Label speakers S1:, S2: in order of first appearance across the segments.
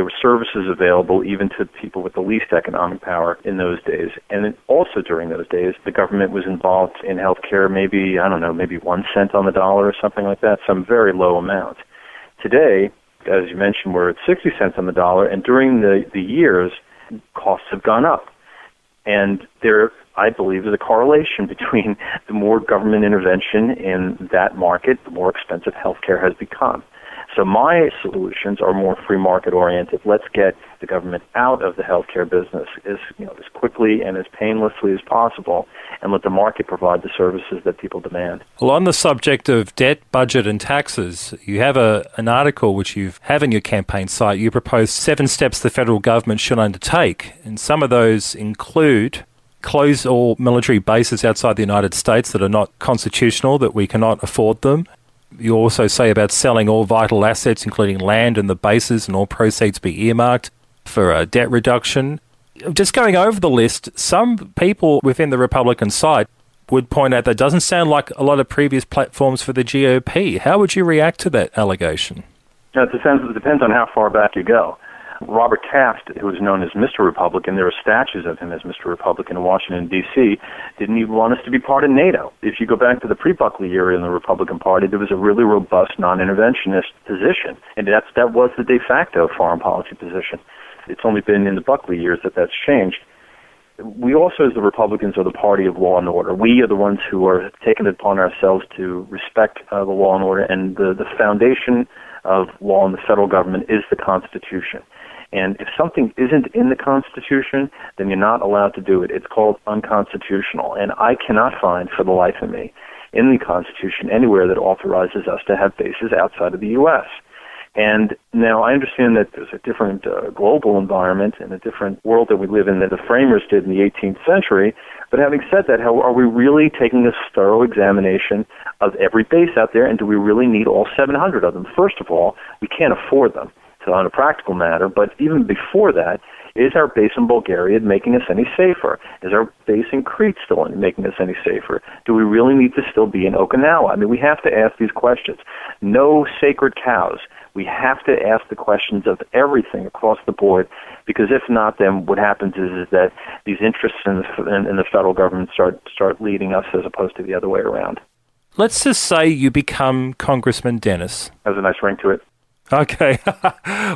S1: There were services available even to people with the least economic power in those days. And then also during those days, the government was involved in healthcare maybe 1 cent on the dollar or something like that, some very low amount. Today, as you mentioned, we're at 60 cents on the dollar, and during the years, costs have gone up. And there, I believe, is a correlation between the more government intervention in that market, the more expensive healthcare has become. So my solutions are more free market oriented. Let's get the government out of the healthcare business as quickly and as painlessly as possible, and let the market provide the services that people demand.
S2: Well, on the subject of debt, budget and taxes, you have an article which you have in your campaign site. You propose 7 steps the federal government should undertake, and some of those include close all military bases outside the United States that are not constitutional, that we cannot afford them. You also say about selling all vital assets, including land and the bases, and all proceeds be earmarked for debt reduction. Just going over the list, some people within the Republican side would point out that doesn't sound like a lot of previous platforms for the GOP. How would you react to that allegation?
S1: It depends on how far back you go. Robert Taft, who was known as Mr. Republican, there are statues of him as Mr. Republican in Washington, D.C., didn't even want us to be part of NATO. If you go back to the pre-Buckley era in the Republican Party, there was a really robust non-interventionist position, and that was the de facto foreign policy position. It's only been in the Buckley years that that's changed. We also, as the Republicans, are the party of law and order. We are the ones who are taking it upon ourselves to respect the law and order, and the foundation of law in the federal government is the Constitution. And if something isn't in the Constitution, then you're not allowed to do it. It's called unconstitutional. And I cannot find, for the life of me, in the Constitution anywhere that authorizes us to have bases outside of the U.S. And now I understand that there's a different global environment and a different world that we live in that the framers did in the 18th century. But having said that, how are we really taking a thorough examination of every base out there, and do we really need all 700 of them? First of all, we can't afford them. So on a practical matter, but even before that, is our base in Bulgaria making us any safer? Is our base in Crete still making us any safer? Do we really need to still be in Okinawa? I mean, we have to ask these questions. No sacred cows. We have to ask the questions of everything across the board, because if not, then what happens is that these interests in the federal government start leading us as opposed to the other way around.
S2: Let's just say you become Congressman Dennis.
S1: Has a nice ring to it.
S2: Okay.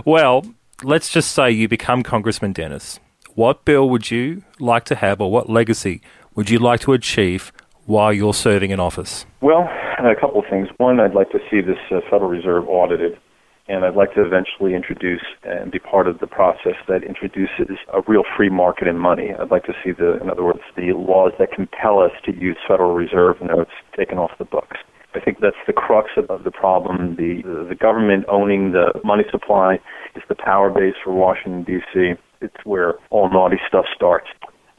S2: Well, let's just say you become Congressman Dennis. What bill would you like to have, or what legacy would you like to achieve while you're serving in office?
S1: Well, a couple of things. One, I'd like to see this Federal Reserve audited, and I'd like to eventually introduce and be part of the process that introduces a real free market in money. I'd like to see in other words, the laws that compel us to use Federal Reserve notes taken off the books. I think that's the crux of the problem. The government owning the money supply is the power base for Washington, D.C. It's where all naughty stuff starts.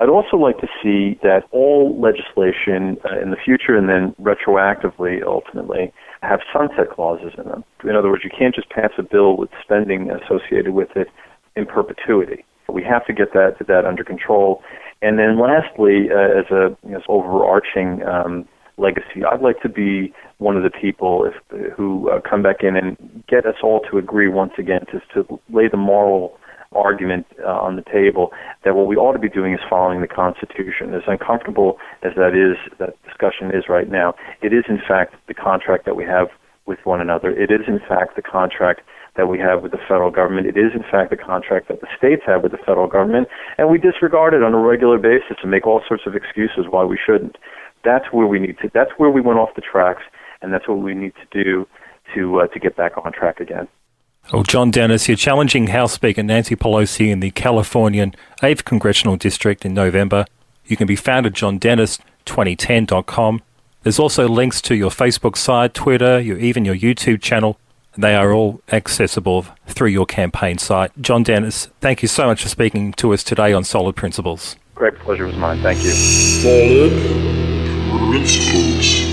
S1: I'd also like to see that all legislation in the future, and then retroactively, ultimately, have sunset clauses in them. In other words, you can't just pass a bill with spending associated with it in perpetuity. We have to get that under control. And then lastly, as overarching legacy, I'd like to be one of the people who come back in and get us all to agree once again to lay the moral argument on the table that what we ought to be doing is following the Constitution. As uncomfortable as that discussion is right now, it is in fact the contract that we have with one another. It is in fact the contract that we have with the federal government. It is in fact the contract that the states have with the federal government, and we disregard it on a regular basis and make all sorts of excuses why we shouldn't. That's where we need to. That's where we went off the tracks, and that's what we need to do to get back on track again.
S2: Well, John Dennis, you're challenging House Speaker Nancy Pelosi in the Californian 8th Congressional District in November. You can be found at johndennis2010.com. There's also links to your Facebook site, Twitter, even your YouTube channel. They are all accessible through your campaign site. John Dennis, thank you so much for speaking to us today on Solid Principles.
S1: Great pleasure was mine. Thank you.
S3: Solid Principles.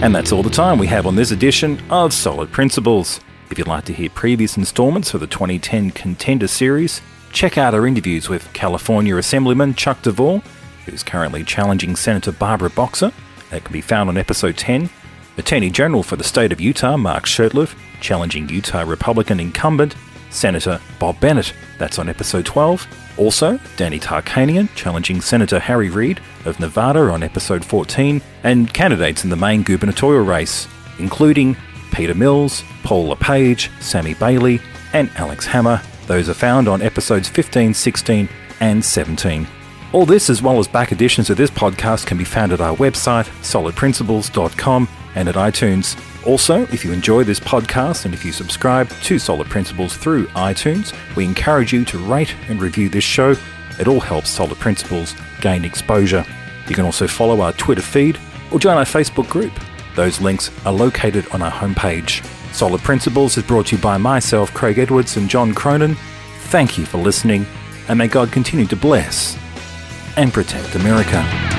S2: And that's all the time we have on this edition of Solid Principles. If you'd like to hear previous installments for the 2010 Contender Series, check out our interviews with California Assemblyman Chuck Duvall, who's currently challenging Senator Barbara Boxer. That can be found on Episode 10. Attorney General for the state of Utah, Mark Shurtleff, challenging Utah Republican incumbent Senator Bob Bennett. That's on episode 12. Also, Danny Tarkanian challenging Senator Harry Reid of Nevada on episode 14, and candidates in the main gubernatorial race, including Peter Mills, Paul LePage, Sammy Bailey, and Alex Hammer. Those are found on episodes 15, 16, and 17. All this, as well as back editions of this podcast, can be found at our website, solidprinciples.com, and at iTunes. Also, if you enjoy this podcast and if you subscribe to Solid Principles through iTunes, we encourage you to rate and review this show. It all helps Solid Principles gain exposure. You can also follow our Twitter feed or join our Facebook group. Those links are located on our homepage. Solid Principles is brought to you by myself, Craig Edwards, and John Cronin. Thank you for listening, and may God continue to bless and protect America.